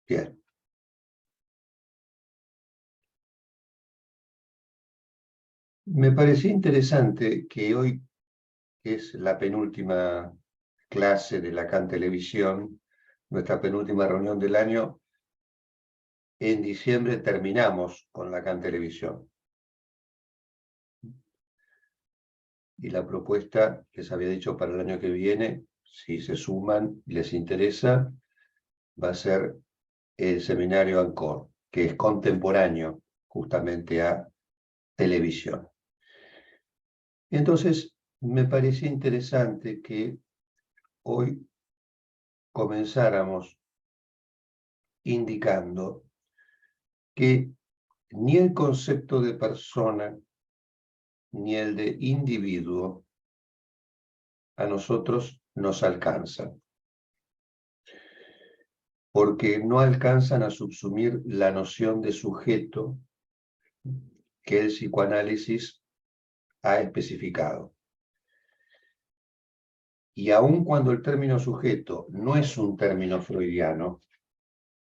Bien. Me parecía interesante que hoy, que es la penúltima clase de Lacan Televisión, nuestra penúltima reunión del año, en diciembre terminamos con Lacan Televisión. Y la propuesta, les había dicho para el año que viene, si se suman y les interesa, va a ser el seminario ANCOR, que es contemporáneo justamente a televisión. Entonces, me parecía interesante que hoy comenzáramos indicando que ni el concepto de persona ni el de individuo a nosotros nos alcanzan, porque no alcanzan a subsumir la noción de sujeto que el psicoanálisis ha especificado. Y aun cuando el término sujeto no es un término freudiano,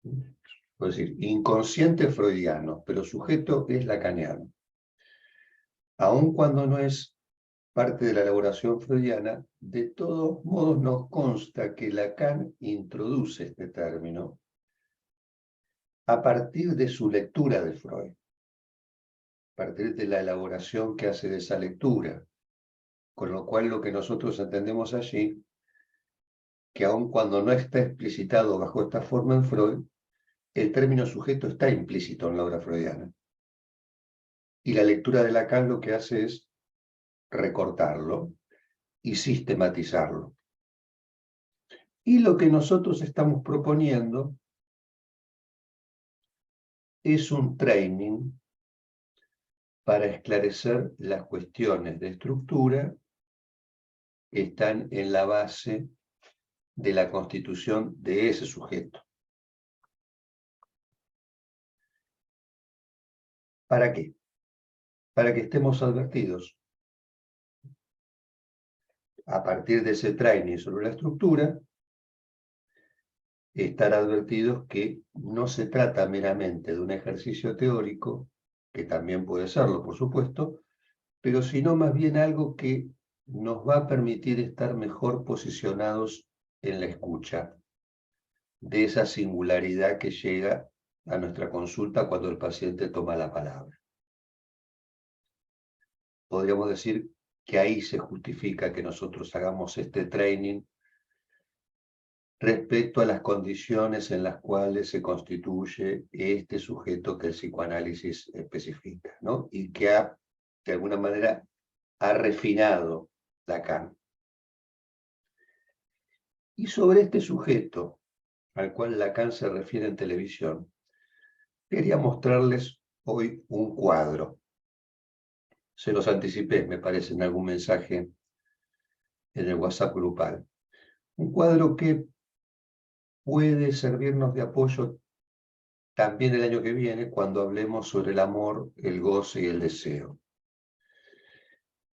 es decir, inconsciente freudiano, pero sujeto es lacaniano, aun cuando no es parte de la elaboración freudiana, de todos modos nos consta que Lacan introduce este término a partir de su lectura de Freud, a partir de la elaboración que hace de esa lectura, con lo cual lo que nosotros entendemos allí, que aun cuando no está explicitado bajo esta forma en Freud, el término sujeto está implícito en la obra freudiana. Y la lectura de Lacan lo que hace es recortarlo y sistematizarlo. Y lo que nosotros estamos proponiendo es un training para esclarecer las cuestiones de estructura que están en la base de la constitución de ese sujeto. ¿Para qué? Para que estemos advertidos a partir de ese training sobre la estructura, estar advertidos que no se trata meramente de un ejercicio teórico, que también puede serlo, por supuesto, pero sino más bien algo que nos va a permitir estar mejor posicionados en la escucha de esa singularidad que llega a nuestra consulta cuando el paciente toma la palabra. Podríamos decir que ahí se justifica que nosotros hagamos este training respecto a las condiciones en las cuales se constituye este sujeto que el psicoanálisis especifica, ¿no? Y que de alguna manera, ha refinado Lacan. Y sobre este sujeto, al cual Lacan se refiere en televisión, quería mostrarles hoy un cuadro. Se los anticipé, me parece, en algún mensaje en el WhatsApp grupal. Un cuadro que puede servirnos de apoyo también el año que viene cuando hablemos sobre el amor, el goce y el deseo.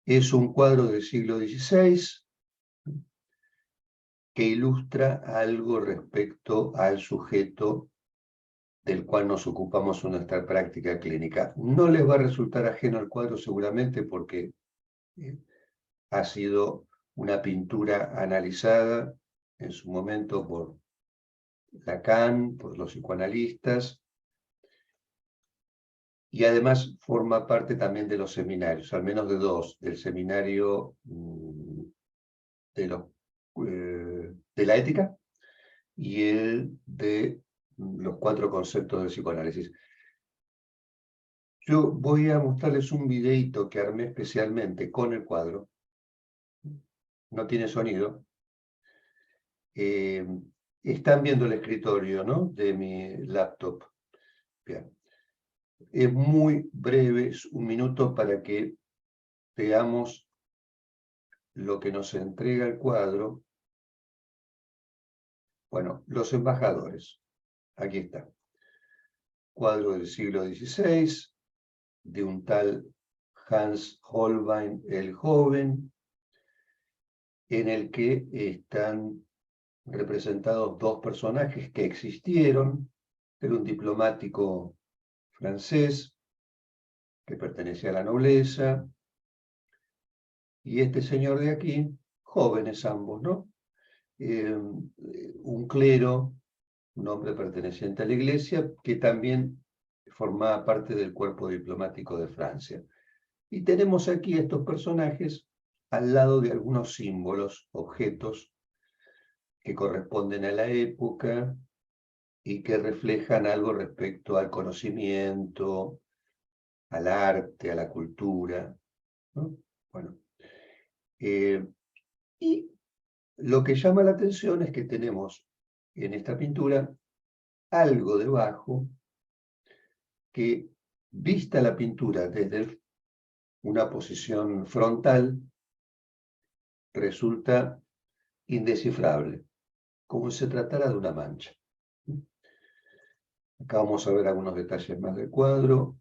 Es un cuadro del siglo XVI que ilustra algo respecto al sujeto del cual nos ocupamos en nuestra práctica clínica. No les va a resultar ajeno al cuadro seguramente porque ha sido una pintura analizada en su momento por Lacan, por los psicoanalistas, y además forma parte también de los seminarios, al menos de dos, del seminario de la ética y el de los 4 conceptos del psicoanálisis. Yo voy a mostrarles un videito que armé especialmente con el cuadro. No tiene sonido. Están viendo el escritorio, ¿no?, de mi laptop. Bien. Es muy breve, es 1 minuto para que veamos lo que nos entrega el cuadro. Bueno, los embajadores. Aquí está. Cuadro del siglo XVI, de un tal Hans Holbein el Joven, en el que están representados 2 personajes que existieron, Era un diplomático francés que pertenecía a la nobleza, y este señor de aquí, jóvenes ambos, ¿no? Un clero, un hombre perteneciente a la iglesia, que también formaba parte del cuerpo diplomático de Francia. Y tenemos aquí estos personajes al lado de algunos símbolos, objetos que corresponden a la época y que reflejan algo respecto al conocimiento, al arte, a la cultura, ¿no? Bueno, y lo que llama la atención es que tenemos en esta pintura algo debajo que, vista la pintura desde una posición frontal, resulta indescifrable, como si se tratara de una mancha. Acá vamos a ver algunos detalles más del cuadro.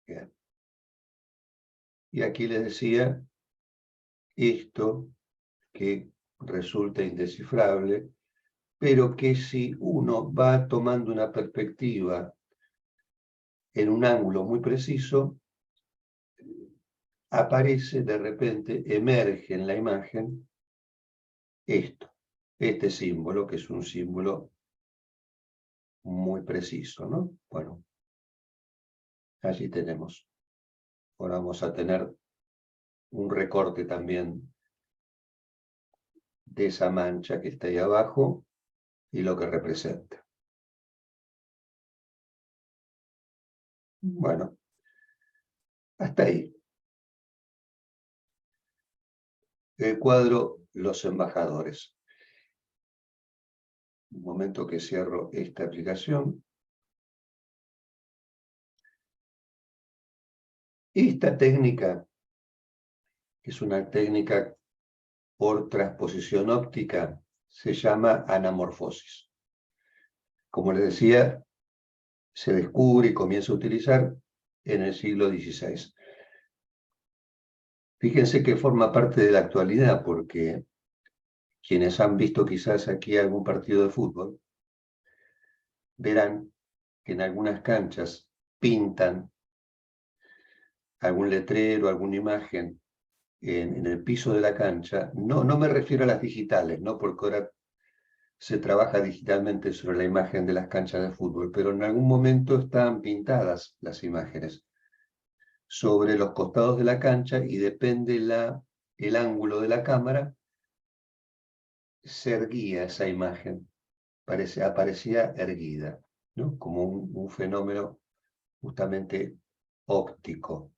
Bien. Y aquí les decía esto que resulta indescifrable, pero que si uno va tomando una perspectiva en un ángulo muy preciso, aparece de repente, emerge en la imagen este símbolo, que es un símbolo muy preciso, ¿no? Bueno, allí tenemos. Ahora vamos a tener un recorte también de esa mancha que está ahí abajo y lo que representa. Bueno, hasta ahí. El cuadro Los Embajadores. Un momento que cierro esta aplicación. Esta técnica, que es una técnica por transposición óptica, se llama anamorfosis. Como les decía, se descubre y comienza a utilizar en el siglo XVI. Fíjense que forma parte de la actualidad, porque quienes han visto quizás aquí algún partido de fútbol, verán que en algunas canchas pintan algún letrero, alguna imagen en el piso de la cancha. No me refiero a las digitales, ¿no? Porque ahora se trabaja digitalmente sobre la imagen de las canchas de fútbol, pero en algún momento estaban pintadas las imágenes sobre los costados de la cancha, y depende el ángulo de la cámara, se erguía esa imagen, aparecía erguida, ¿no? Como un fenómeno justamente óptico.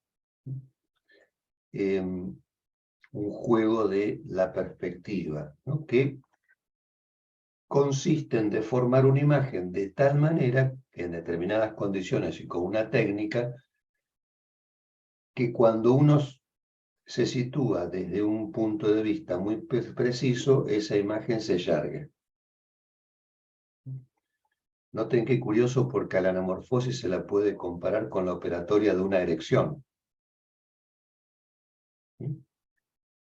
Un juego de la perspectiva, ¿no? Que consiste en deformar una imagen de tal manera, en determinadas condiciones y con una técnica, que cuando uno se sitúa desde un punto de vista muy preciso, esa imagen se allarga. Noten qué curioso, porque a la anamorfosis se la puede comparar con la operatoria de una erección.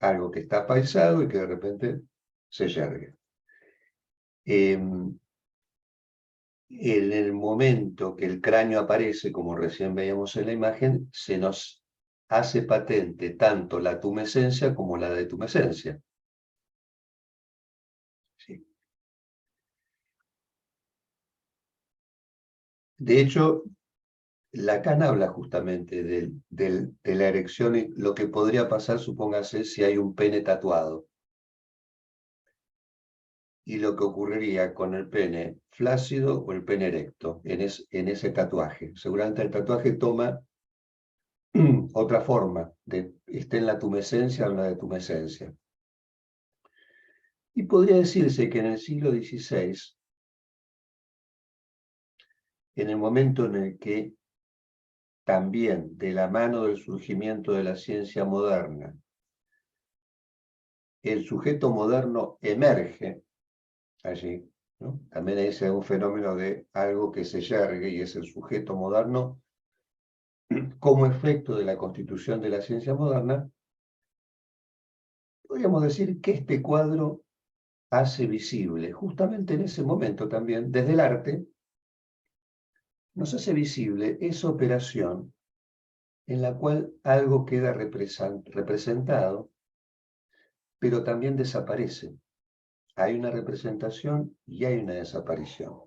Algo que está paisado y que de repente se allarga. En el momento que el cráneo aparece, como recién veíamos en la imagen, se nos hace patente tanto la tumescencia como la detumescencia. ¿Sí? De hecho, Lacan habla justamente de la erección y lo que podría pasar, supóngase, si hay un pene tatuado. Y lo que ocurriría con el pene flácido o el pene erecto en ese tatuaje. Seguramente el tatuaje toma otra forma, esté en la tumescencia o en la detumescencia. Y podría decirse que en el siglo XVI, en el momento en el que también, de la mano del surgimiento de la ciencia moderna, el sujeto moderno emerge allí, ¿no? También ese es un fenómeno de algo que se yergue y es el sujeto moderno como efecto de la constitución de la ciencia moderna. Podríamos decir que este cuadro hace visible, justamente en ese momento también, desde el arte, nos hace visible esa operación en la cual algo queda representado, pero también desaparece. Hay una representación y hay una desaparición.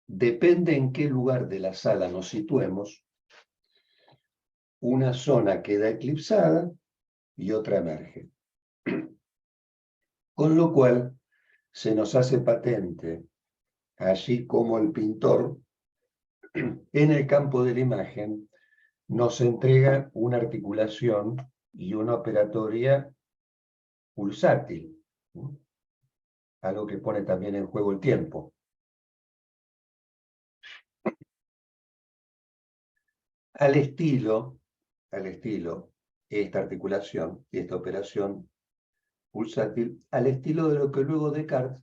Depende en qué lugar de la sala nos situemos, una zona queda eclipsada y otra emerge. Con lo cual, se nos hace patente, allí como el pintor, en el campo de la imagen, nos entrega una articulación y una operatoria pulsátil, ¿no? Algo que pone también en juego el tiempo. Al estilo, esta articulación y esta operación pulsátil, al estilo de lo que luego Descartes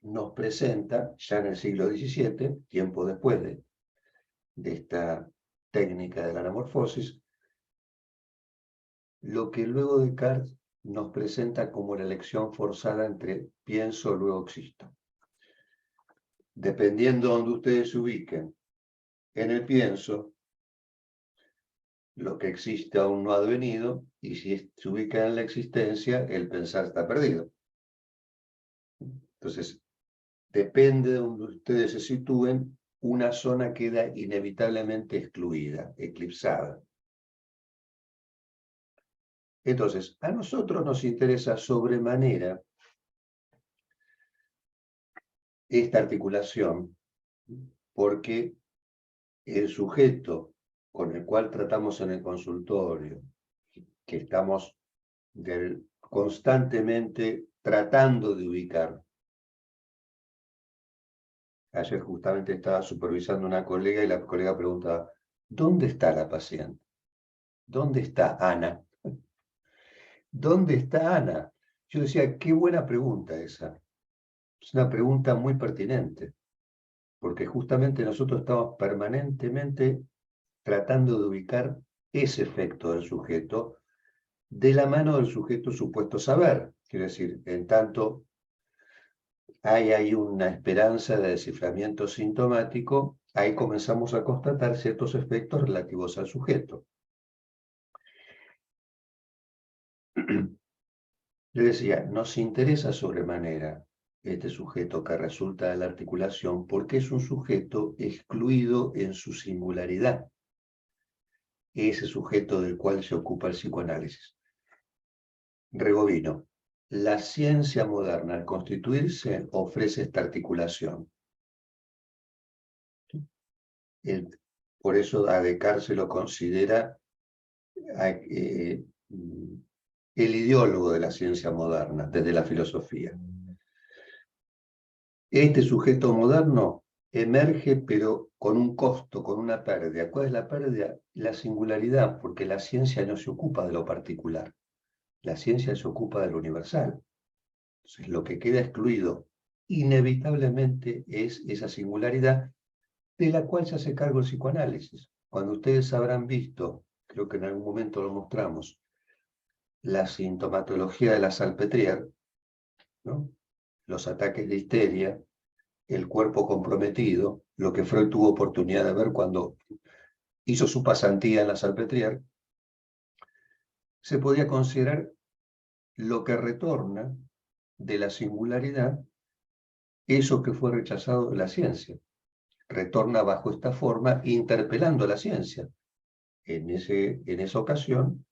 nos presenta, ya en el siglo XVII, tiempo después de esta técnica de la anamorfosis, lo que luego Descartes nos presenta como la elección forzada entre pienso, luego existo. Dependiendo de donde ustedes se ubiquen en el pienso, lo que existe aún no ha devenido, y si se ubica en la existencia, el pensar está perdido. Entonces, depende de donde ustedes se sitúen, una zona queda inevitablemente excluida, eclipsada. Entonces, a nosotros nos interesa sobremanera esta articulación, porque el sujeto con el cual tratamos en el consultorio, que estamos constantemente tratando de ubicar. Ayer justamente estaba supervisando a una colega y la colega preguntaba, ¿dónde está la paciente? ¿Dónde está Ana? ¿Dónde está Ana? Yo decía, qué buena pregunta esa. Es una pregunta muy pertinente, porque justamente nosotros estamos permanentemente tratando de ubicar ese efecto del sujeto de la mano del sujeto supuesto saber. Quiero decir, en tanto hay ahí una esperanza de desciframiento sintomático, ahí comenzamos a constatar ciertos efectos relativos al sujeto. Le decía, nos interesa sobremanera este sujeto que resulta de la articulación porque es un sujeto excluido en su singularidad, ese sujeto del cual se ocupa el psicoanálisis. Rebobino. La ciencia moderna, al constituirse, ofrece esta articulación. Por eso a Descartes se lo considera el ideólogo de la ciencia moderna, desde la filosofía. Este sujeto moderno emerge, pero con un costo, con una pérdida. ¿Cuál es la pérdida? La singularidad, porque la ciencia no se ocupa de lo particular. La ciencia se ocupa de lo universal. Entonces, lo que queda excluido inevitablemente es esa singularidad de la cual se hace cargo el psicoanálisis. Cuando ustedes habrán visto, creo que en algún momento lo mostramos, la sintomatología de la Salpêtrière, ¿no? Los ataques de histeria, el cuerpo comprometido, lo que Freud tuvo oportunidad de ver cuando hizo su pasantía en la Salpêtrière, se podía considerar lo que retorna de la singularidad, eso que fue rechazado de la ciencia. Retorna bajo esta forma interpelando a la ciencia, en esa ocasión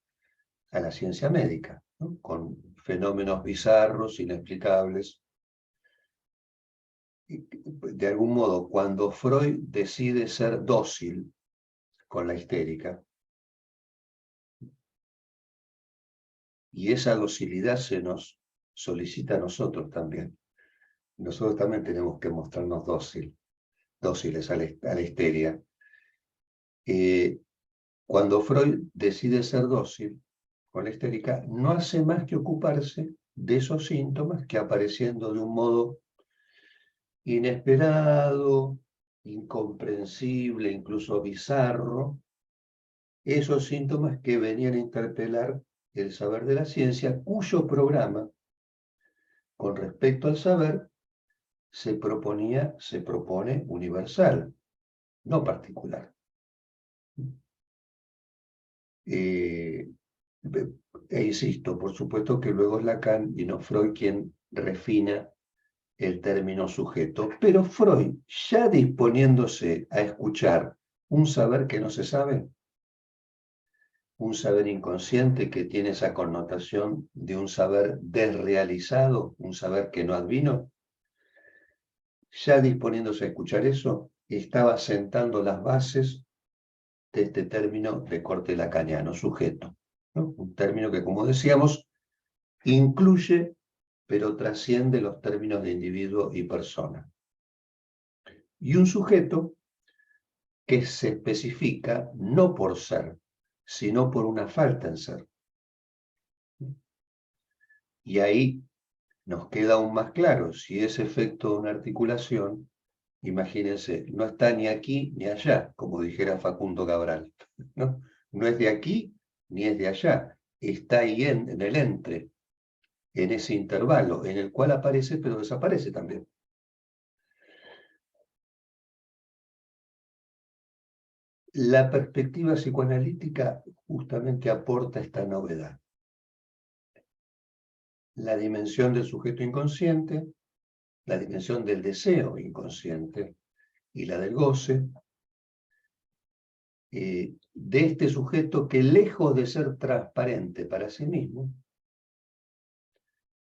a la ciencia médica, ¿no? Con fenómenos bizarros, inexplicables. De algún modo, cuando Freud decide ser dócil con la histérica, y esa docilidad se nos solicita a nosotros también. Nosotros también tenemos que mostrarnos dóciles a la histeria. Cuando Freud decide ser dócil con la histérica, no hace más que ocuparse de esos síntomas que apareciendo de un modo inesperado, incomprensible, incluso bizarro, esos síntomas que venían a interpelar el saber de la ciencia, cuyo programa, con respecto al saber, se propone universal, no particular. E insisto, por supuesto que luego es Lacan y no Freud quien refina el término sujeto, pero Freud, ya disponiéndose a escuchar un saber que no se sabe, un saber inconsciente que tiene esa connotación de un saber desrealizado, un saber que no advino, ya disponiéndose a escuchar eso, estaba sentando las bases de este término de corte lacaniano, sujeto, ¿no? Un término que, como decíamos, incluye, pero trasciende los términos de individuo y persona. Y un sujeto que se especifica no por ser, sino por una falta en ser. Y ahí nos queda aún más claro, si es efecto de una articulación, imagínense, no está ni aquí ni allá, como dijera Facundo Cabral, ¿no? No es de aquí ni es de allá, está ahí en el entre, en ese intervalo, en el cual aparece pero desaparece también. La perspectiva psicoanalítica justamente aporta esta novedad. La dimensión del sujeto inconsciente, la dimensión del deseo inconsciente y la del goce, de este sujeto que lejos de ser transparente para sí mismo,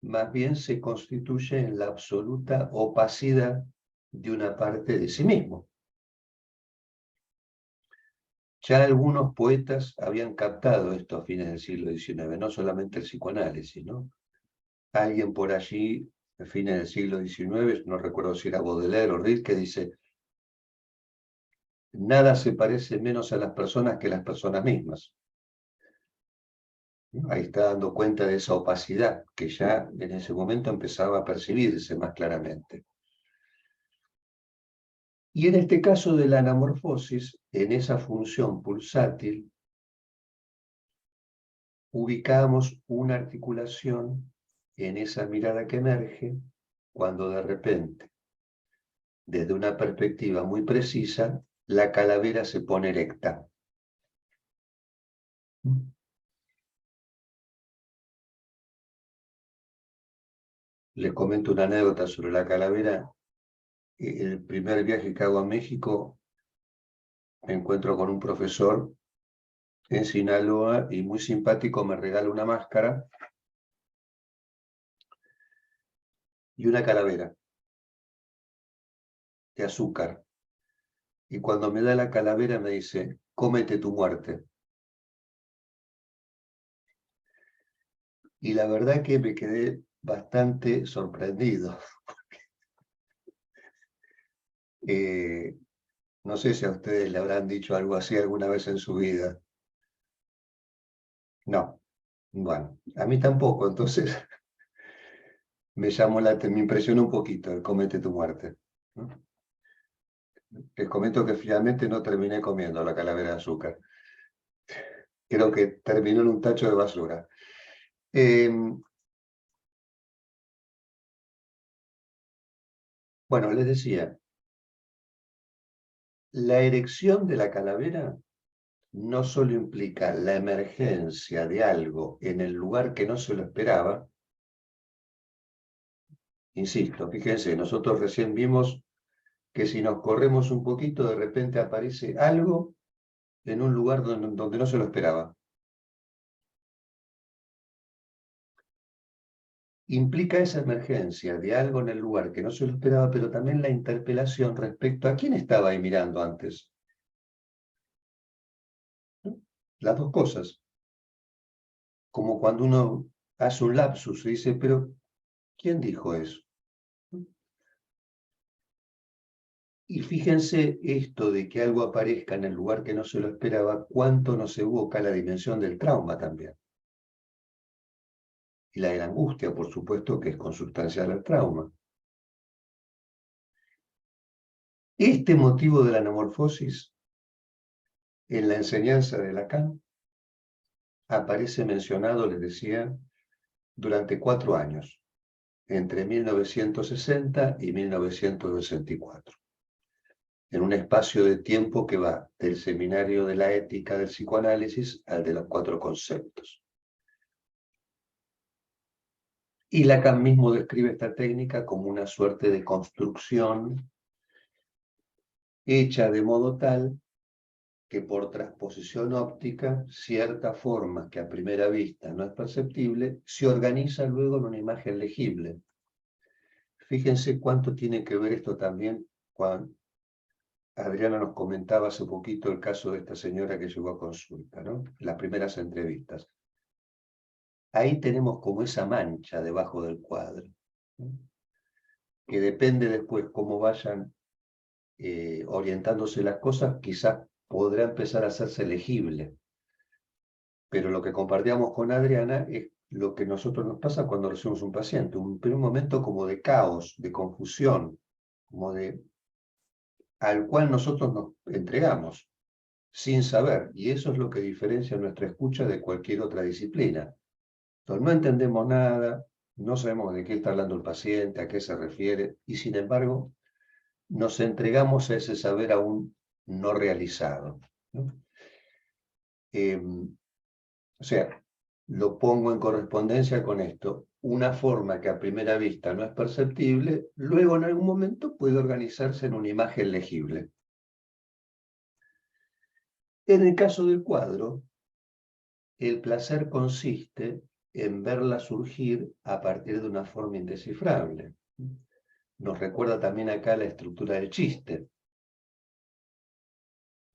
más bien se constituye en la absoluta opacidad de una parte de sí mismo. Ya algunos poetas habían captado esto a fines del siglo XIX, no solamente el psicoanálisis, ¿no? Alguien por allí, a fines del siglo XIX, no recuerdo si era Baudelaire o Rilke, que dice: nada se parece menos a las personas que las personas mismas. Ahí está dando cuenta de esa opacidad que ya en ese momento empezaba a percibirse más claramente. Y en este caso de la anamorfosis, en esa función pulsátil, ubicamos una articulación en esa mirada que emerge cuando de repente, desde una perspectiva muy precisa, la calavera se pone erecta. Les comento una anécdota sobre la calavera. El primer viaje que hago a México, me encuentro con un profesor en Sinaloa y muy simpático me regala una máscara y una calavera de azúcar. Y cuando me da la calavera me dice: cómete tu muerte. Y la verdad que me quedé bastante sorprendido. No sé si a ustedes le habrán dicho algo así alguna vez en su vida. No, bueno, a mí tampoco, entonces me impresionó un poquito el cómete tu muerte, ¿no? Les comento que finalmente no terminé comiendo la calavera de azúcar. Creo que terminó en un tacho de basura. Bueno, les decía, la erección de la calavera no solo implica la emergencia de algo en el lugar que no se lo esperaba. Insisto, fíjense, nosotros recién vimos que si nos corremos un poquito, de repente aparece algo en un lugar donde no se lo esperaba. Implica esa emergencia de algo en el lugar que no se lo esperaba, pero también la interpelación respecto a quién estaba ahí mirando antes. ¿No? Las dos cosas. Como cuando uno hace un lapsus y dice: pero ¿quién dijo eso? Y fíjense esto de que algo aparezca en el lugar que no se lo esperaba, cuánto nos evoca la dimensión del trauma también. y la de la angustia, por supuesto, que es consustancial al trauma. Este motivo de la anamorfosis en la enseñanza de Lacan aparece mencionado, les decía, durante 4 años, entre 1960 y 1964, en un espacio de tiempo que va del seminario de la ética del psicoanálisis al de los 4 conceptos. Y Lacan mismo describe esta técnica como una suerte de construcción hecha de modo tal que por transposición óptica, cierta forma que a primera vista no es perceptible, se organiza luego en una imagen legible. Fíjense cuánto tiene que ver esto también cuando Adriana nos comentaba hace poquito el caso de esta señora que llegó a consulta, ¿no? Las primeras entrevistas. Ahí tenemos como esa mancha debajo del cuadro, ¿no? Que depende después cómo vayan orientándose las cosas, quizás podrá empezar a hacerse legible. Pero lo que compartíamos con Adriana es lo que a nosotros nos pasa cuando recibimos un paciente, un primer momento como de caos, de confusión, como al cual nosotros nos entregamos sin saber, y eso es lo que diferencia nuestra escucha de cualquier otra disciplina. Entonces no entendemos nada, no sabemos de qué está hablando el paciente, a qué se refiere, y sin embargo nos entregamos a ese saber aún no realizado, ¿no? O sea, lo pongo en correspondencia con esto. Una forma que a primera vista no es perceptible, luego en algún momento puede organizarse en una imagen legible. En el caso del cuadro, el placer consiste en verla surgir a partir de una forma indescifrable. Nos recuerda también acá la estructura del chiste,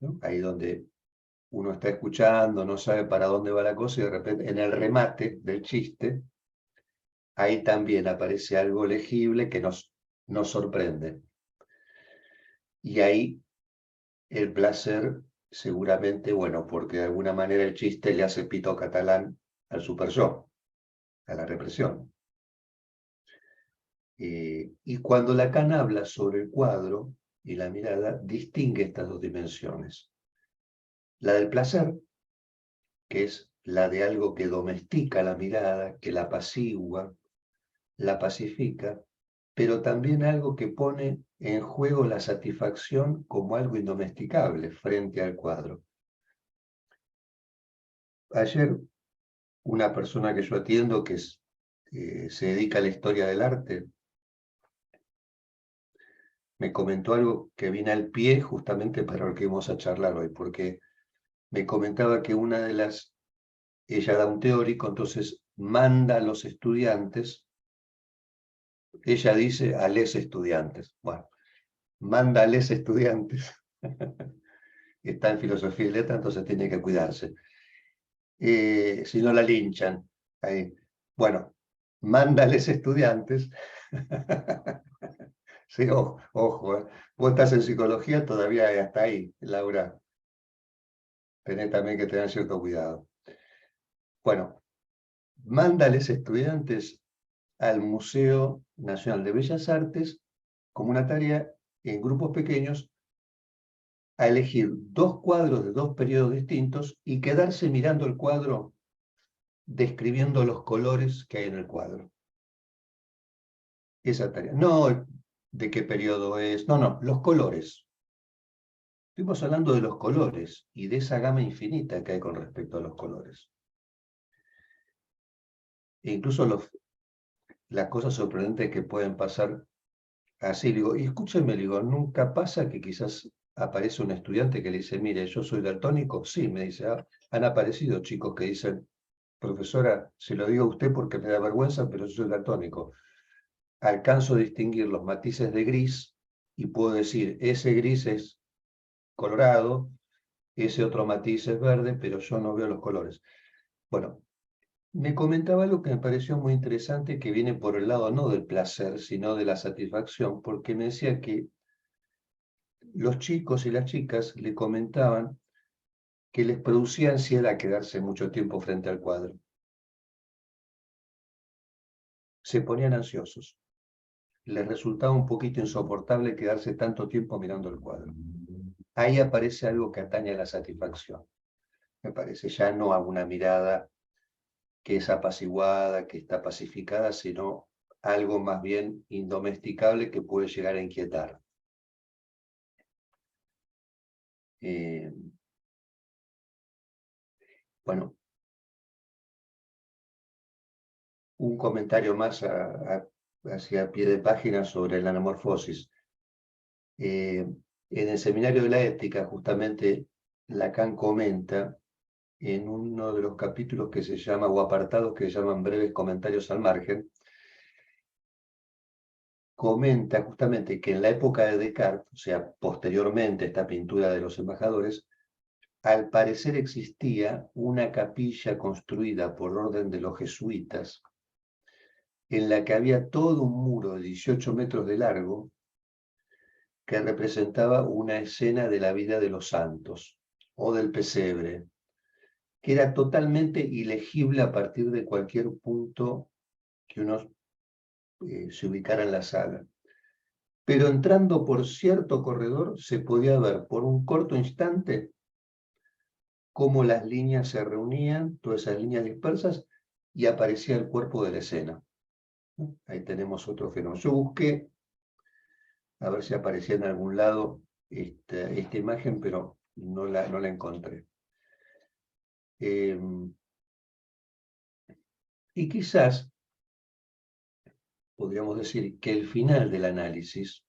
¿no? Ahí donde uno está escuchando, no sabe para dónde va la cosa y de repente en el remate del chiste, ahí también aparece algo legible que nos sorprende. Y ahí el placer seguramente, bueno, porque de alguna manera el chiste le hace pito catalán al super yo, a la represión. Y cuando Lacan habla sobre el cuadro y la mirada, distingue estas dos dimensiones. La del placer, que es la de algo que domestica la mirada, que la apacigua, la pacifica, pero también algo que pone en juego la satisfacción como algo indomesticable frente al cuadro. Ayer, una persona que yo atiendo que se dedica a la historia del arte, me comentó algo que viene al pie justamente para lo que vamos a charlar hoy, porque me comentaba que ella da un teórico, entonces manda a los estudiantes, ella dice a les estudiantes, bueno, manda a les estudiantes, está en filosofía y letra, entonces tiene que cuidarse. Si no la linchan. Ahí. Bueno, mándales estudiantes. Sí, ojo, vos estás en psicología, todavía hasta ahí, Laura. Tenés también que tener cierto cuidado. Bueno, mándales estudiantes al Museo Nacional de Bellas Artes como una tarea en grupos pequeños a elegir 2 cuadros de 2 periodos distintos y quedarse mirando el cuadro describiendo los colores que hay en el cuadro. Esa tarea. No de qué periodo es, no, los colores. Estuvimos hablando de los colores y de esa gama infinita que hay con respecto a los colores. E incluso las cosas sorprendentes que pueden pasar así. Digo, y escúchenme, digo, ¿nunca pasa que quizás aparece un estudiante que le dice, mire, yo soy daltónico? Sí, me dice, han aparecido chicos que dicen, profesora, se lo digo a usted porque me da vergüenza, pero yo soy daltónico. Alcanzo a distinguir los matices de gris y puedo decir, ese gris es colorado, ese otro matiz es verde, pero yo no veo los colores. Bueno, me comentaba algo que me pareció muy interesante, que viene por el lado no del placer, sino de la satisfacción, porque me decía que los chicos y las chicas le comentaban que les producía ansiedad quedarse mucho tiempo frente al cuadro. se ponían ansiosos. Les resultaba un poquito insoportable quedarse tanto tiempo mirando el cuadro. Ahí aparece algo que atañe a la satisfacción. Me parece, ya no a una mirada que es apaciguada, que está pacificada, sino algo más bien indomesticable que puede llegar a inquietar. Bueno, un comentario más hacia pie de página sobre la anamorfosis. En el seminario de la ética, justamente, Lacan comenta en uno de los capítulos que se llama, o apartados que se llaman breves comentarios al margen, comenta justamente que en la época de Descartes, o sea, posteriormente a esta pintura de los embajadores, al parecer existía una capilla construida por orden de los jesuitas, en la que había todo un muro de 18 metros de largo que representaba una escena de la vida de los santos o del pesebre, que era totalmente ilegible a partir de cualquier punto que uno se ubicara en la sala. Pero entrando por cierto corredor se podía ver por un corto instante cómo las líneas se reunían, todas esas líneas dispersas, y aparecía el cuerpo de la escena. Ahí tenemos otro fenómeno. Yo busqué a ver si aparecía en algún lado esta imagen, pero no la encontré. Y quizás podríamos decir que el final del análisis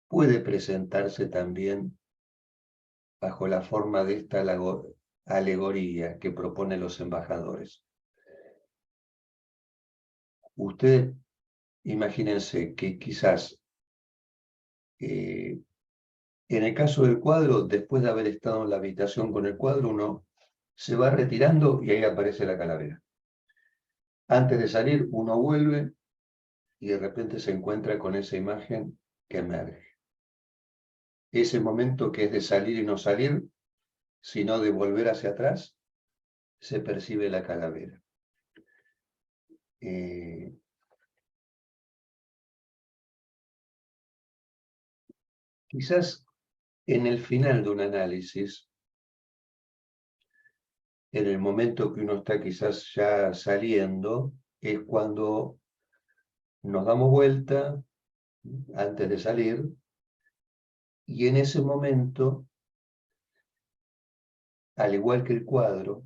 puede presentarse también bajo la forma de esta alegoría que proponen los embajadores. Ustedes imagínense que quizás en el caso del cuadro, después de haber estado en la habitación con el cuadro, uno se va retirando y ahí aparece la calavera. Antes de salir, uno vuelve y de repente se encuentra con esa imagen que emerge. Ese momento que es de salir y no salir, sino de volver hacia atrás, se percibe la calavera. Quizás en el final de un análisis, en el momento que uno está quizás ya saliendo, es cuando nos damos vuelta antes de salir, y en ese momento, al igual que el cuadro,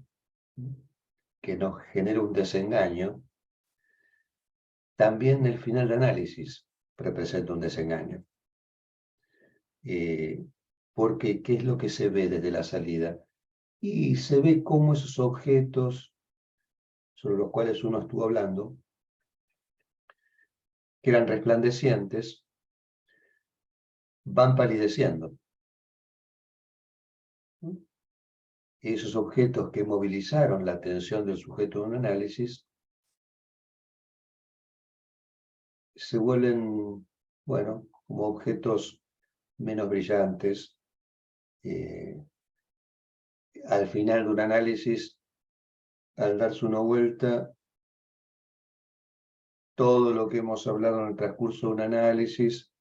que nos genera un desengaño, también el final de análisis representa un desengaño. Porque, ¿qué es lo que se ve desde la salida? Y se ve cómo esos objetos sobre los cuales uno estuvo hablando, que eran resplandecientes, van palideciendo. Esos objetos que movilizaron la atención del sujeto de un análisis se vuelven, bueno, como objetos menos brillantes. Al final de un análisis, al darse una vuelta, todo lo que hemos hablado en el transcurso de un análisis,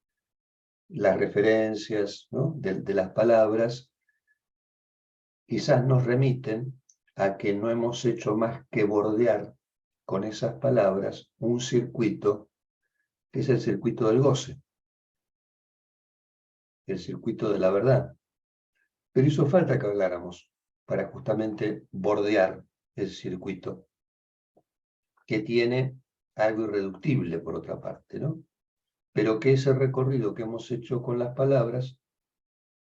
las referencias, ¿no?, de las palabras, quizás nos remiten a que no hemos hecho más que bordear con esas palabras un circuito que es el circuito del goce, el circuito de la verdad. Pero hizo falta que habláramos para justamente bordear el circuito, que tiene algo irreductible por otra parte, ¿no? Pero que ese recorrido que hemos hecho con las palabras,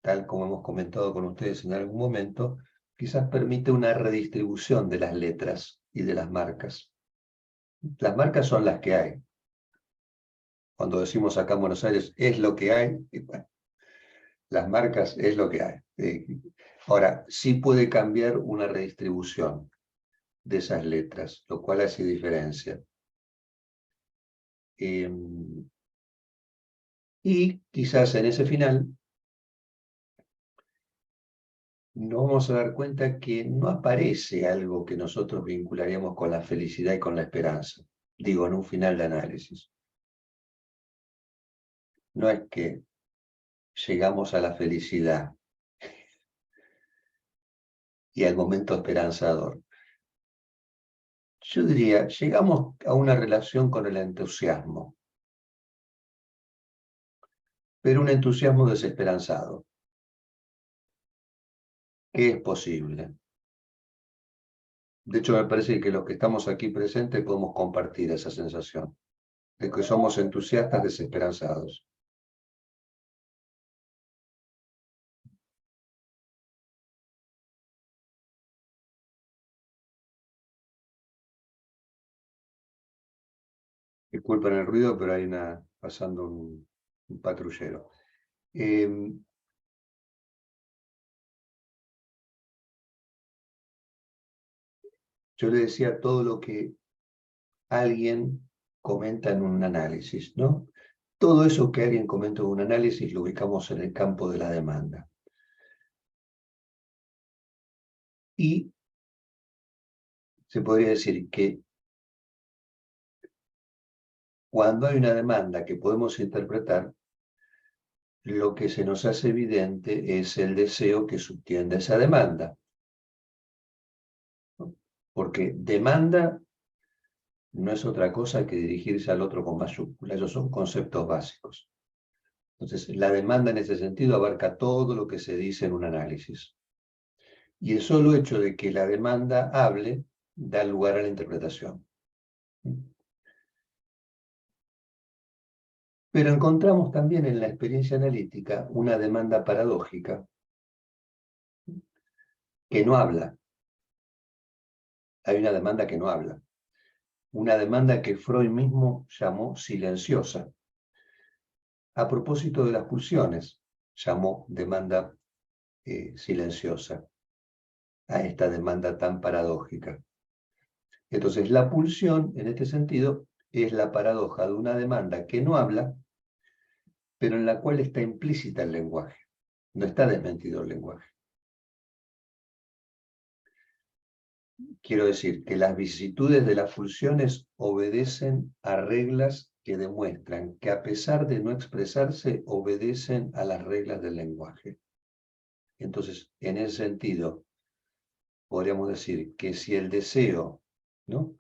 tal como hemos comentado con ustedes en algún momento, quizás permite una redistribución de las letras y de las marcas. Las marcas son las que hay. Cuando decimos acá en Buenos Aires, es lo que hay, y bueno, las marcas es lo que hay. Ahora, sí puede cambiar una redistribución de esas letras, lo cual hace diferencia. Y quizás en ese final nos vamos a dar cuenta que no aparece algo que nosotros vincularíamos con la felicidad y con la esperanza. digo, en un final de análisis. No es que llegamos a la felicidad y al momento esperanzador. Yo diría, llegamos a una relación con el entusiasmo, pero un entusiasmo desesperanzado. ¿Qué es posible? De hecho, me parece que los que estamos aquí presentes podemos compartir esa sensación, de que somos entusiastas desesperanzados. Disculpen el ruido, pero hay pasando un patrullero. Yo le decía todo lo que alguien comenta en un análisis, ¿no? Todo eso que alguien comenta en un análisis lo ubicamos en el campo de la demanda. Y se podría decir que cuando hay una demanda que podemos interpretar, lo que se nos hace evidente es el deseo que subtiende esa demanda. Porque demanda no es otra cosa que dirigirse al otro con mayúscula. Esos son conceptos básicos. Entonces, la demanda en ese sentido abarca todo lo que se dice en un análisis. Y el solo hecho de que la demanda hable da lugar a la interpretación. Pero encontramos también en la experiencia analítica una demanda paradójica que no habla. Hay una demanda que no habla. Una demanda que Freud mismo llamó silenciosa. A propósito de las pulsiones, llamó demanda silenciosa a esta demanda tan paradójica. Entonces, la pulsión, en este sentido, es la paradoja de una demanda que no habla, pero en la cual está implícita el lenguaje. No está desmentido el lenguaje. Quiero decir que las vicisitudes de las pulsiones obedecen a reglas que demuestran que a pesar de no expresarse, obedecen a las reglas del lenguaje. Entonces, en ese sentido, podríamos decir que si el deseo, ¿no?,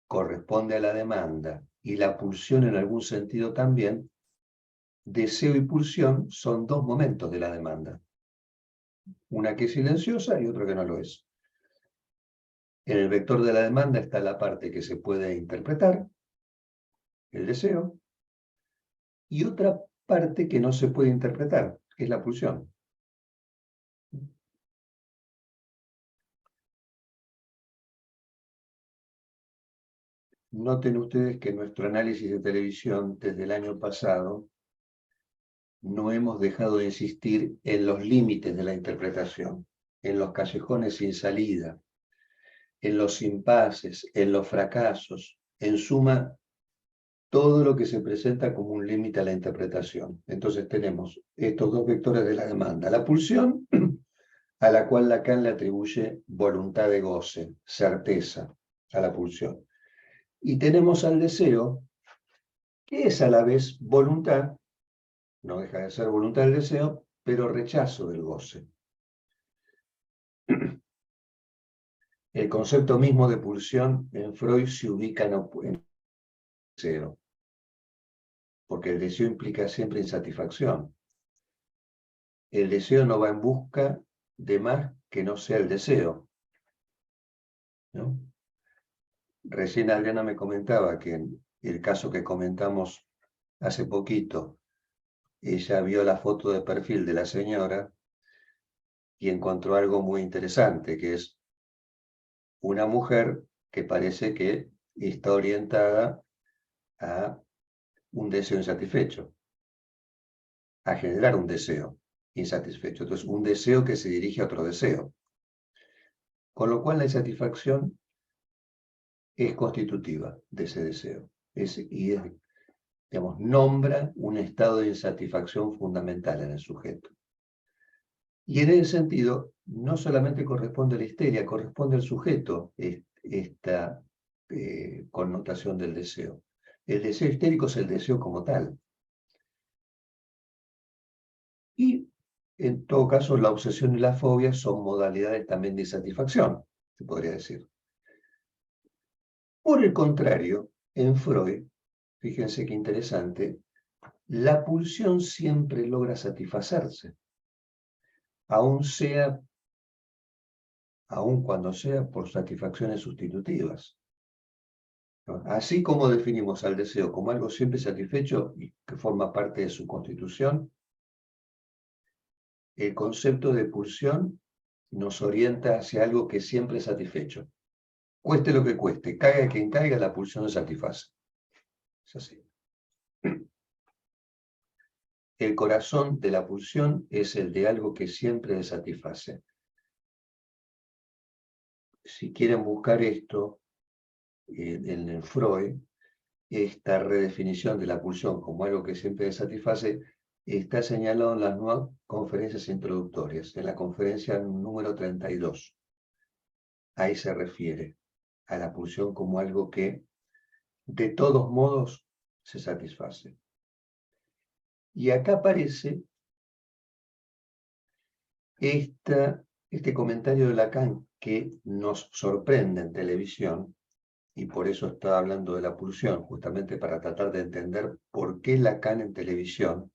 corresponde a la demanda y la pulsión en algún sentido también, deseo y pulsión son dos momentos de la demanda. Una que es silenciosa y otra que no lo es. En el vector de la demanda está la parte que se puede interpretar, el deseo, y otra parte que no se puede interpretar, que es la pulsión. Noten ustedes que en nuestro análisis de televisión desde el año pasado no hemos dejado de insistir en los límites de la interpretación, en los callejones sin salida, en los impases, en los fracasos, en suma, todo lo que se presenta como un límite a la interpretación. Entonces tenemos estos dos vectores de la demanda. La pulsión, a la cual Lacan le atribuye voluntad de goce, certeza a la pulsión. Y tenemos al deseo, que es a la vez voluntad, no deja de ser voluntad del deseo, pero rechazo del goce. El concepto mismo de pulsión en Freud se ubica en deseo, porque el deseo implica siempre insatisfacción. El deseo no va en busca de más que no sea el deseo, ¿no? Recién Adriana me comentaba que en el caso que comentamos hace poquito, ella vio la foto de perfil de la señora y encontró algo muy interesante, que es una mujer que parece que está orientada a un deseo insatisfecho, a generar un deseo insatisfecho. Entonces, un deseo que se dirige a otro deseo. Con lo cual, la insatisfacción es constitutiva de ese deseo. Digamos, nombra un estado de insatisfacción fundamental en el sujeto. Y en ese sentido, no solamente corresponde a la histeria, corresponde al sujeto esta connotación del deseo. El deseo histérico es el deseo como tal. Y, en todo caso, la obsesión y la fobia son modalidades también de insatisfacción, se podría decir. Por el contrario, en Freud, fíjense qué interesante, la pulsión siempre logra satisfacerse, aun cuando sea por satisfacciones sustitutivas. Así como definimos al deseo como algo siempre satisfecho y que forma parte de su constitución, el concepto de pulsión nos orienta hacia algo que siempre es satisfecho. Cueste lo que cueste, caiga quien caiga, la pulsión se satisface. Es así. El corazón de la pulsión es el de algo que siempre se satisface. Si quieren buscar esto en el Freud, esta redefinición de la pulsión como algo que siempre satisface está señalado en las nuevas conferencias introductorias, en la conferencia número 32. Ahí se refiere a la pulsión como algo que de todos modos se satisface. Y acá aparece este comentario de Lacan que nos sorprende en televisión, y por eso estaba hablando de la pulsión, justamente para tratar de entender por qué Lacan en televisión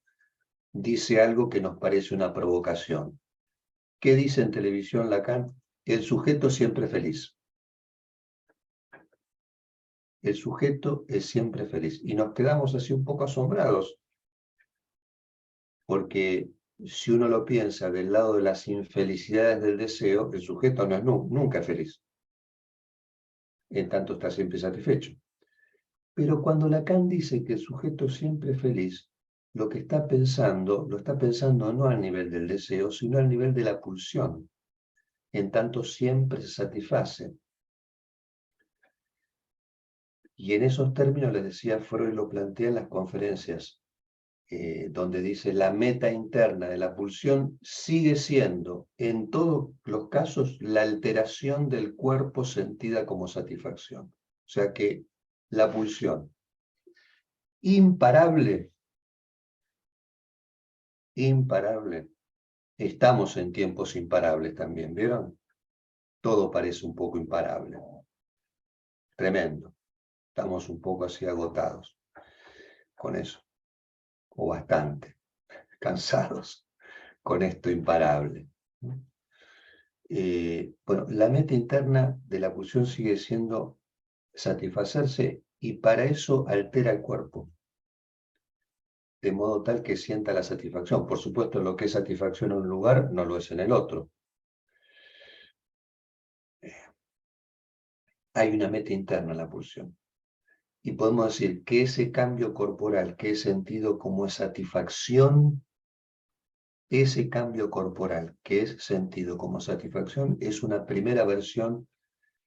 dice algo que nos parece una provocación. ¿Qué dice en televisión Lacan? El sujeto siempre feliz. El sujeto es siempre feliz. Y nos quedamos así un poco asombrados, porque si uno lo piensa del lado de las infelicidades del deseo, el sujeto no es nunca feliz. En tanto está siempre satisfecho. Pero cuando Lacan dice que el sujeto siempre es feliz, lo está pensando no al nivel del deseo, sino al nivel de la pulsión. En tanto siempre se satisface. Y en esos términos, les decía, Freud lo plantea en las conferencias, donde dice la meta interna de la pulsión sigue siendo, en todos los casos, la alteración del cuerpo sentida como satisfacción. O sea que la pulsión imparable, estamos en tiempos imparables también, ¿vieron? Todo parece un poco imparable. Tremendo. Estamos un poco así agotados con eso, o bastante cansados con esto imparable. Bueno, la meta interna de la pulsión sigue siendo satisfacerse y para eso altera el cuerpo, de modo tal que sienta la satisfacción. Por supuesto, lo que es satisfacción en un lugar no lo es en el otro. Hay una meta interna en la pulsión. Y podemos decir que ese cambio corporal que es sentido como satisfacción, ese cambio corporal que es sentido como satisfacción es una primera versión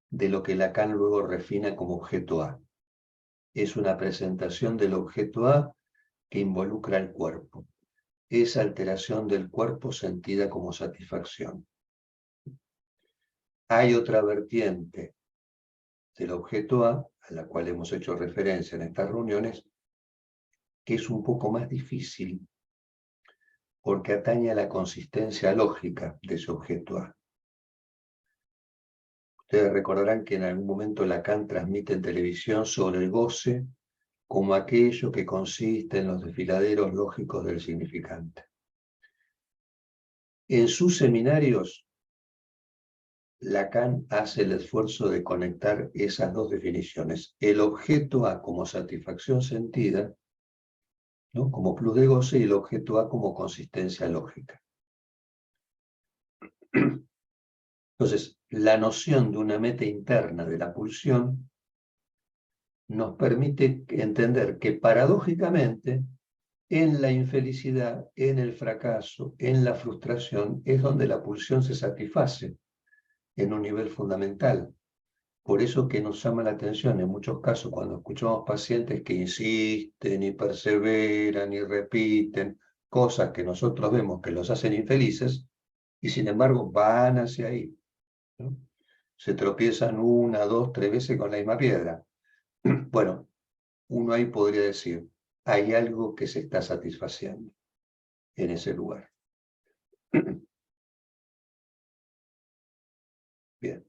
de lo que Lacan luego refina como objeto A. Es una presentación del objeto A que involucra el cuerpo. Esa alteración del cuerpo sentida como satisfacción. Hay otra vertiente del objeto A la cual hemos hecho referencia en estas reuniones, que es un poco más difícil porque atañe a la consistencia lógica de ese objeto A. Ustedes recordarán que en algún momento Lacan transmite en televisión sobre el goce como aquello que consiste en los desfiladeros lógicos del significante. En sus seminarios, Lacan hace el esfuerzo de conectar esas dos definiciones, el objeto A como satisfacción sentida, ¿no?, como plus de goce, y el objeto A como consistencia lógica. Entonces, la noción de una meta interna de la pulsión nos permite entender que paradójicamente en la infelicidad, en el fracaso, en la frustración, es donde la pulsión se satisface en un nivel fundamental. Por eso que nos llama la atención en muchos casos cuando escuchamos pacientes que insisten y perseveran y repiten cosas que nosotros vemos que los hacen infelices y sin embargo van hacia ahí, ¿no? Se tropiezan una, dos, tres veces con la misma piedra. Bueno, uno ahí podría decir, hay algo que se está satisfaciendo en ese lugar. Bien.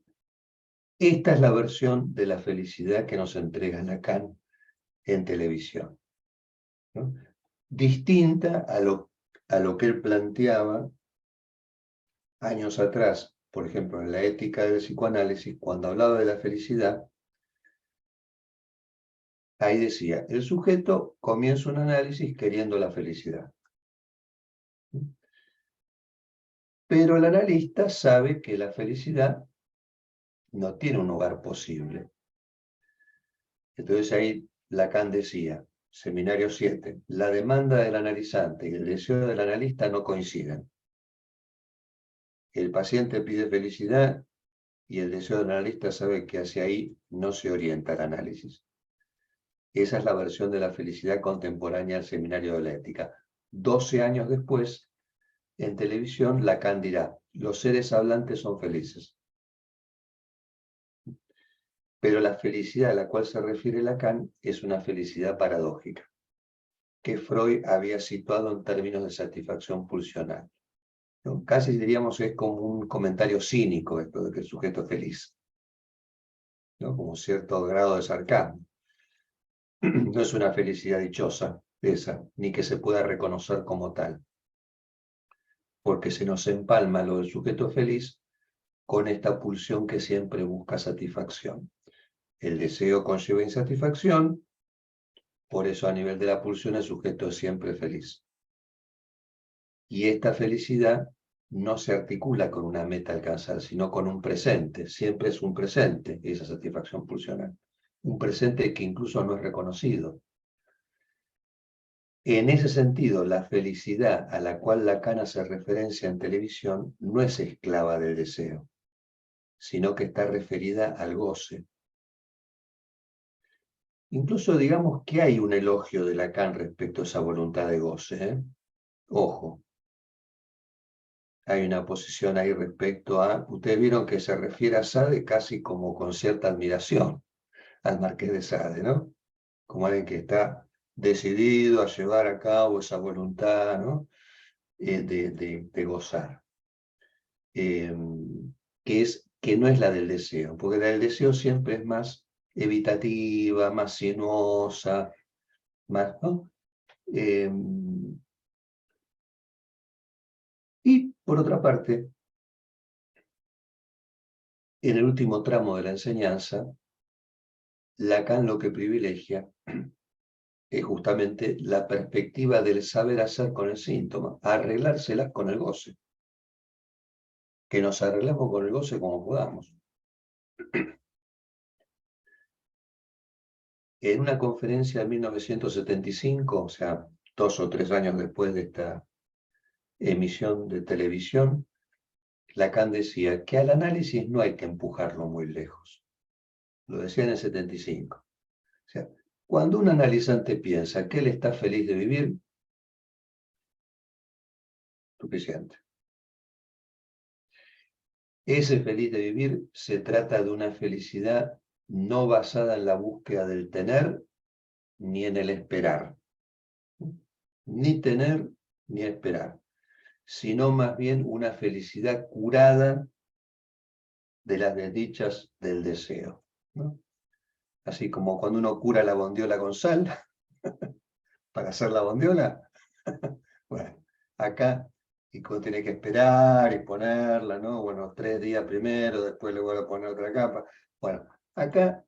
Esta es la versión de la felicidad que nos entrega Lacan en televisión, ¿no? Distinta a lo que él planteaba años atrás, por ejemplo, en la ética del psicoanálisis, cuando hablaba de la felicidad, ahí decía, el sujeto comienza un análisis queriendo la felicidad. Pero el analista sabe que la felicidad no tiene un lugar posible. Entonces ahí Lacan decía, Seminario 7, la demanda del analizante y el deseo del analista no coinciden. El paciente pide felicidad y el deseo del analista sabe que hacia ahí no se orienta el análisis. Esa es la versión de la felicidad contemporánea del Seminario de la Ética. 12 años después, en televisión, Lacan dirá, los seres hablantes son felices. Pero la felicidad a la cual se refiere Lacan es una felicidad paradójica, que Freud había situado en términos de satisfacción pulsional, ¿no? Casi diríamos es como un comentario cínico esto de que el sujeto es feliz, ¿no? Como cierto grado de sarcasmo. No es una felicidad dichosa esa, ni que se pueda reconocer como tal, porque se nos empalma lo del sujeto feliz con esta pulsión que siempre busca satisfacción. El deseo conlleva insatisfacción, por eso a nivel de la pulsión el sujeto es siempre feliz. Y esta felicidad no se articula con una meta a alcanzar, sino con un presente. Siempre es un presente esa satisfacción pulsional. Un presente que incluso no es reconocido. En ese sentido, la felicidad a la cual Lacan hace referencia en televisión no es esclava del deseo, sino que está referida al goce. Incluso digamos que hay un elogio de Lacan respecto a esa voluntad de goce, ¿eh? Ojo, hay una posición ahí respecto a, ustedes vieron que se refiere a Sade casi como con cierta admiración al Marqués de Sade, ¿no? Como alguien que está decidido a llevar a cabo esa voluntad, ¿no? De gozar. Que no es la del deseo, porque la del deseo siempre es más evitativa, más sinuosa, más, ¿no? Y por otra parte, en el último tramo de la enseñanza, Lacan lo que privilegia es justamente la perspectiva del saber hacer con el síntoma, arreglárselas con el goce. Que nos arreglemos con el goce como podamos. En una conferencia de 1975, o sea, 2 o 3 años después de esta emisión de televisión, Lacan decía que al análisis no hay que empujarlo muy lejos. Lo decía en el 75. O sea, cuando un analizante piensa que él está feliz de vivir, suficiente. Ese feliz de vivir se trata de una felicidad no basada en la búsqueda del tener ni en el esperar. Ni tener ni esperar, sino más bien una felicidad curada de las desdichas del deseo, ¿no? Así como cuando uno cura la bondiola con sal, para hacer la bondiola, bueno, acá y tiene que esperar y ponerla, ¿no? Bueno, 3 días primero, después le voy a poner otra capa. Bueno, acá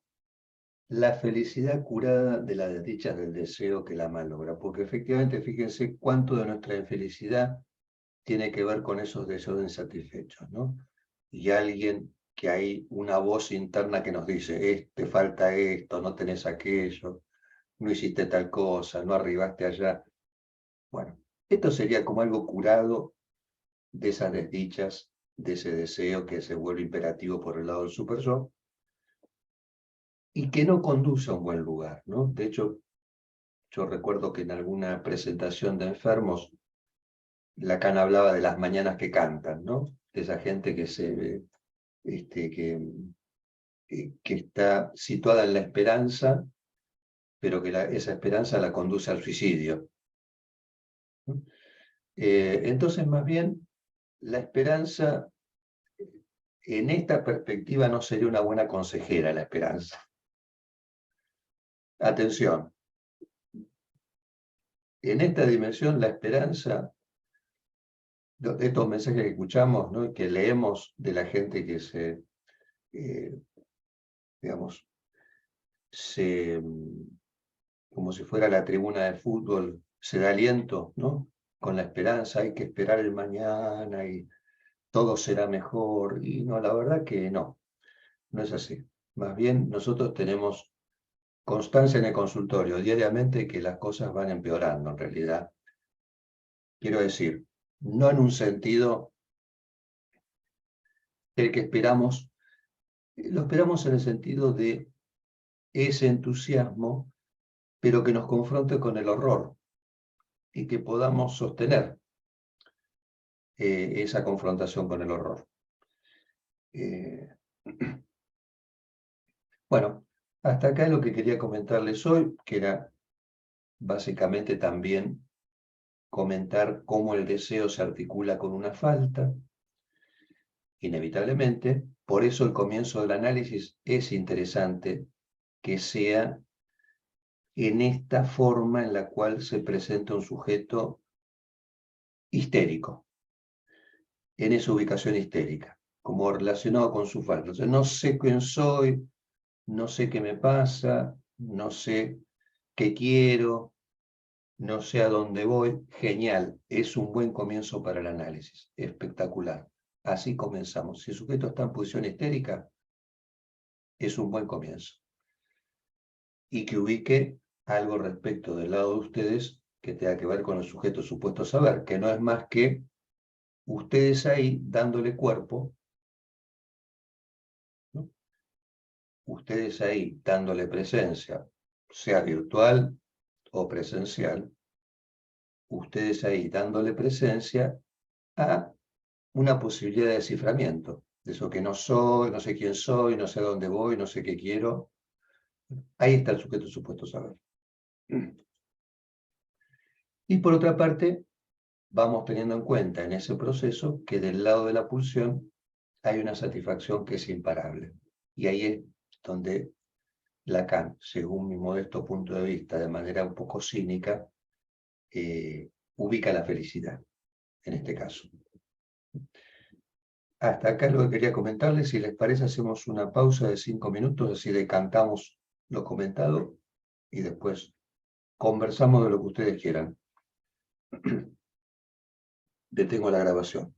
la felicidad curada de las desdichas del deseo que la malogra, porque efectivamente fíjense cuánto de nuestra infelicidad tiene que ver con esos deseos insatisfechos, ¿no? Y alguien que hay una voz interna que nos dice, te falta esto, no tenés aquello, no hiciste tal cosa, no arribaste allá. Bueno, esto sería como algo curado de esas desdichas, de ese deseo que se vuelve imperativo por el lado del super yo, y que no conduce a un buen lugar, ¿no? De hecho, yo recuerdo que en alguna presentación de enfermos, Lacan hablaba de las mañanas que cantan, ¿no? De esa gente que se que está situada en la esperanza, pero que esa esperanza la conduce al suicidio. Entonces, más bien, la esperanza, en esta perspectiva, no sería una buena consejera, la esperanza. Atención. En esta dimensión, la esperanza, de estos mensajes que escuchamos, ¿no?, que leemos de la gente que digamos, como si fuera la tribuna de fútbol, se da aliento, ¿no?, con la esperanza, hay que esperar el mañana y todo será mejor. Y no, la verdad que no es así. Más bien, nosotros tenemos constancia en el consultorio diariamente que las cosas van empeorando en realidad. Quiero decir, no en un sentido el que esperamos, lo esperamos en el sentido de ese entusiasmo, pero que nos confronte con el horror y que podamos sostener esa confrontación con el horror. Bueno, hasta acá lo que quería comentarles hoy, que era básicamente también comentar cómo el deseo se articula con una falta, inevitablemente. Por eso el comienzo del análisis es interesante que sea en esta forma en la cual se presenta un sujeto histérico, en esa ubicación histérica, como relacionado con su falta. O sea, no sé quién soy, no sé qué me pasa, no sé qué quiero, no sé a dónde voy. Genial, es un buen comienzo para el análisis, espectacular. Así comenzamos. Si el sujeto está en posición histérica, es un buen comienzo. Y que ubique algo respecto del lado de ustedes que tenga que ver con el sujeto supuesto saber, que no es más que ustedes ahí dándole cuerpo, ¿no?, ustedes ahí dándole presencia, sea virtual o presencial, ustedes ahí dándole presencia a una posibilidad de desciframiento, de eso que no soy, no sé quién soy, no sé a dónde voy, no sé qué quiero. Ahí está el sujeto supuesto saber. Y por otra parte, vamos teniendo en cuenta en ese proceso que del lado de la pulsión hay una satisfacción que es imparable. Y ahí es donde Lacan, según mi modesto punto de vista, de manera un poco cínica, ubica la felicidad, en este caso. Hasta acá lo que quería comentarles. Si les parece, hacemos una pausa de 5 minutos, así decantamos lo comentado y después conversamos de lo que ustedes quieran. Detengo la grabación.